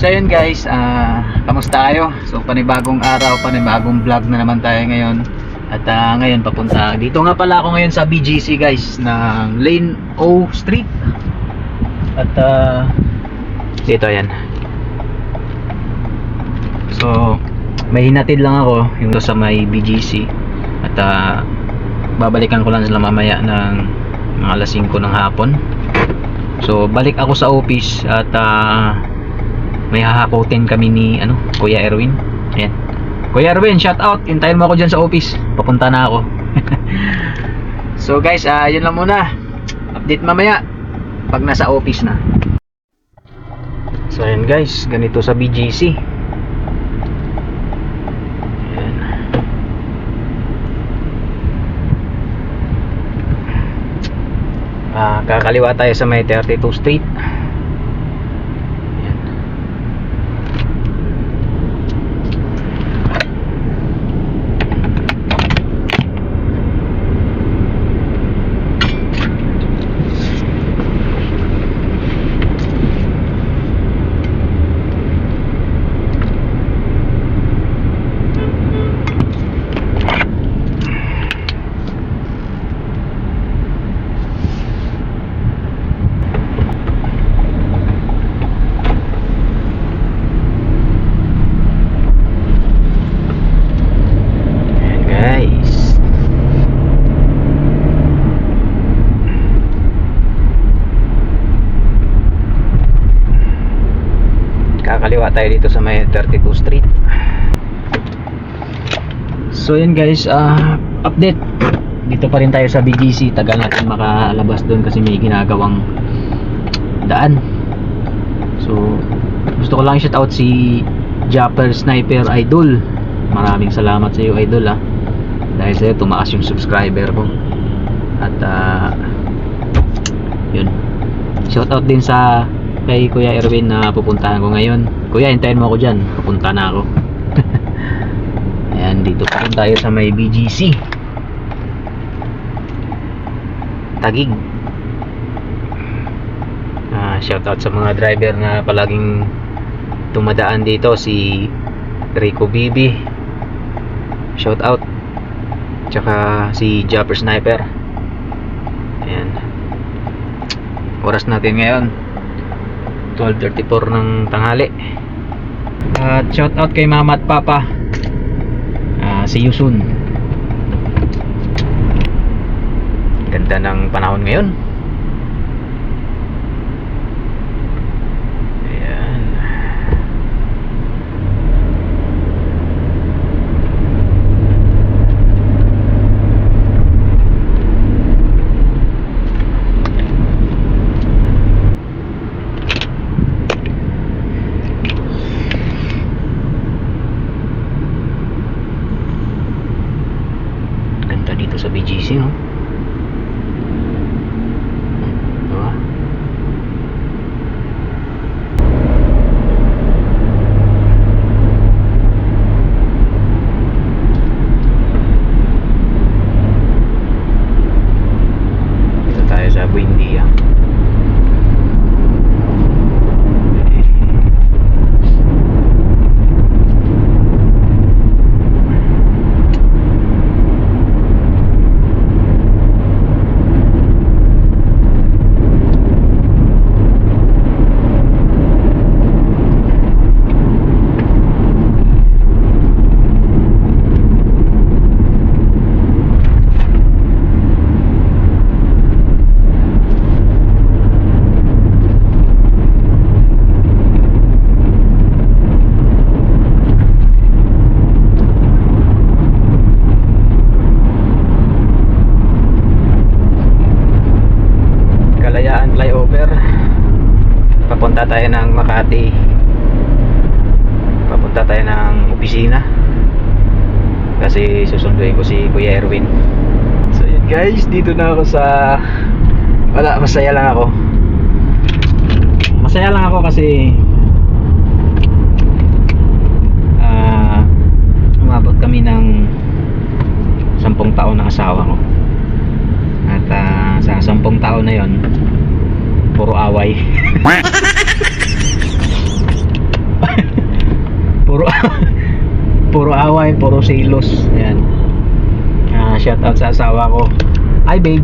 So yun guys, kamusta kayo? So panibagong araw, panibagong vlog na naman tayo ngayon. At ngayon papunta, dito nga pala ako ngayon sa BGC guys, ng Lane O Street. At dito yan. So may hinatid lang ako yung sa may BGC. At babalikan ko lang sila mamaya ng mga alas 5 ng hapon. So balik ako sa office at may hahakutin kami ni Kuya Erwin. Ayan. Kuya Erwin, shout out. Hintayin mo ako dyan sa office. Papunta na ako. So guys, yun lang muna. Update mamaya pag nasa office na. So ayan guys, ganito sa BGC. Ayan. Kakaliwa tayo sa may 32 Street. Kakaliwa tayo dito sa may 32 Street. So yun guys, update. Dito pa rin tayo sa BGC. Tagal natin makalabas doon kasi may ginagawang daan. So gusto ko lang shout out si Japper Sniper Idol. Maraming salamat sa iyo Idol dahil sa iyo tumaas yung subscriber ko. At yun, shout out din sa kay Kuya Erwin na pupuntahan ko ngayon. Kuya, hintayin mo ako dyan, pupunta na ako. Ayan, dito pa rin tayo sa may BGC Taguig. Shout out sa mga driver na palaging tumadaan dito. Si Rico Bibi, shout out. Tsaka si Japper Sniper. Ayan, oras natin ngayon 12:34 ng tanghali. At shout out kay Mama at Papa. See you soon. Ganda ng panahon ngayon. Ayan. Dito sa BGC, no? Diba? Dito tayo sa Buendia. Flyover, papunta tayo ng Makati, papunta tayo ng opisina kasi susunduin ko si Kuya Erwin. So yun guys, dito na ako sa masaya lang ako kasi umabot kami ng 10 taon ng asawa ko. At sa 10 taon na yon puro away. Puro away, puro selos. Ayan. Shout out sa asawa ko. Hi babe,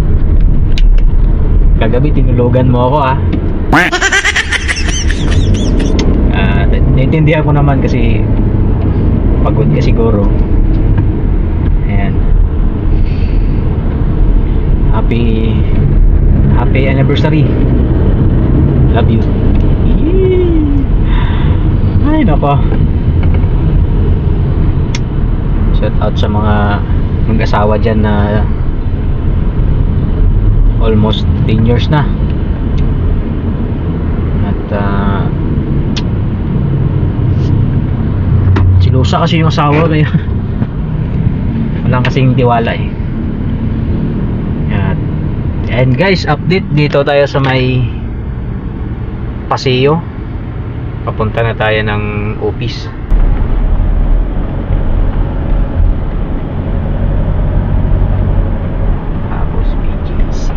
kagabi tinulugan mo ako ah. Naiintindihan ko naman kasi pagod ka siguro. Ayan. Happy anniversary. Love you. Ay nako. Shout out sa mga mag-asawa dyan na almost 10 years na. At silusa kasi yung asawa kaya walang kasing tiwala eh. And guys, update dito tayo sa may Paseo. Papunta na tayo ng office. Tapos BGC.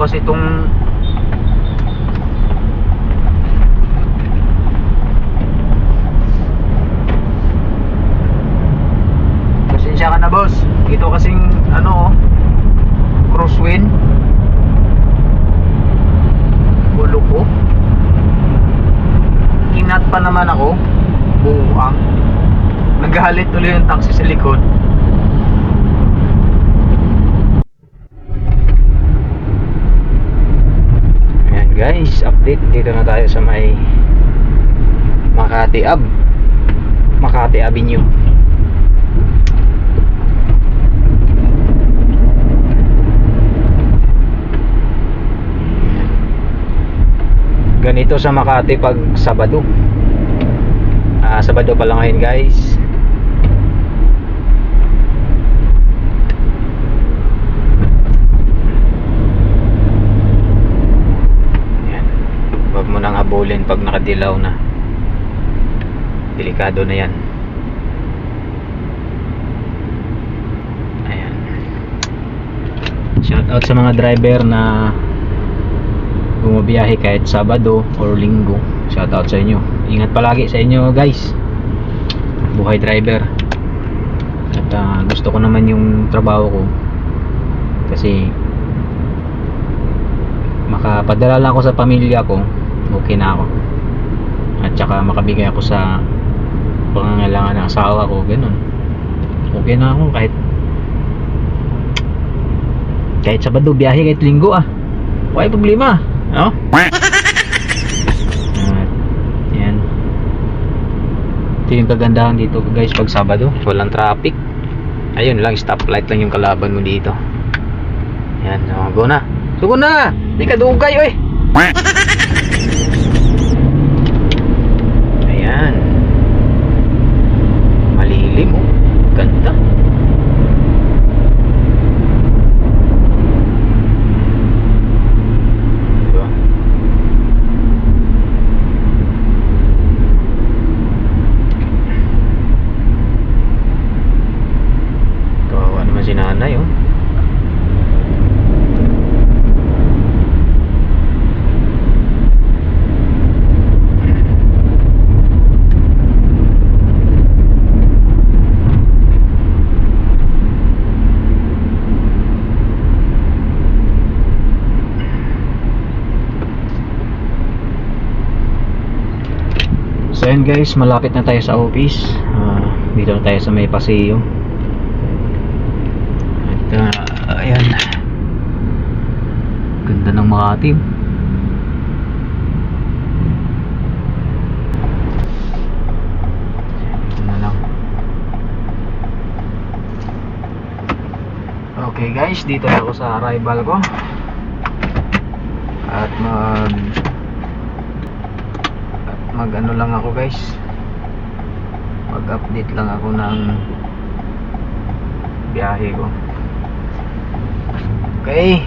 Kasi itong pasensya ka na boss, ito kasing ano crosswind gulo ko, kinat pa naman ako buang, nagalit tuloy yung taxi sa likod. Guys, update dito na tayo sa may Makati Avenue. Ganito sa Makati pag Sabado. Sabado pa lang ngayon guys. Huwag mo nang habulin pag nakadilaw na. Delikado na yan. Ayan. Shout out sa mga driver na bumabiyahe kahit Sabado or Linggo. Shout out sa inyo. Ingat palagi sa inyo guys. Buhay driver. At gusto ko naman yung trabaho ko. Kasi makapadala lang ako sa pamilya ko, okay na ako. At saka makabigay ako sa pangangailangan ng asawa ko, ganun. Okay na ako kahit Sabado biyahe, kahit Linggo wala problema, no? Yan. Ito yung kagandahan dito guys pag Sabado, walang traffic. Ayun lang, stoplight lang yung kalaban mo dito. Yan, so, go na. Sugo na! Di ka dugay, oy! Ayan. Malilim, oh. Ganda. Diba? Kawawa naman si nanay, oh. So ayan guys, malapit na tayo sa office. Dito na tayo sa may Paseo. At ayan, ganda ng Makati. Ito na lang. Okay guys, dito na ako sa arrival ko. At mag ano lang ako guys, mag update lang ako ng biyahe ko. Okay.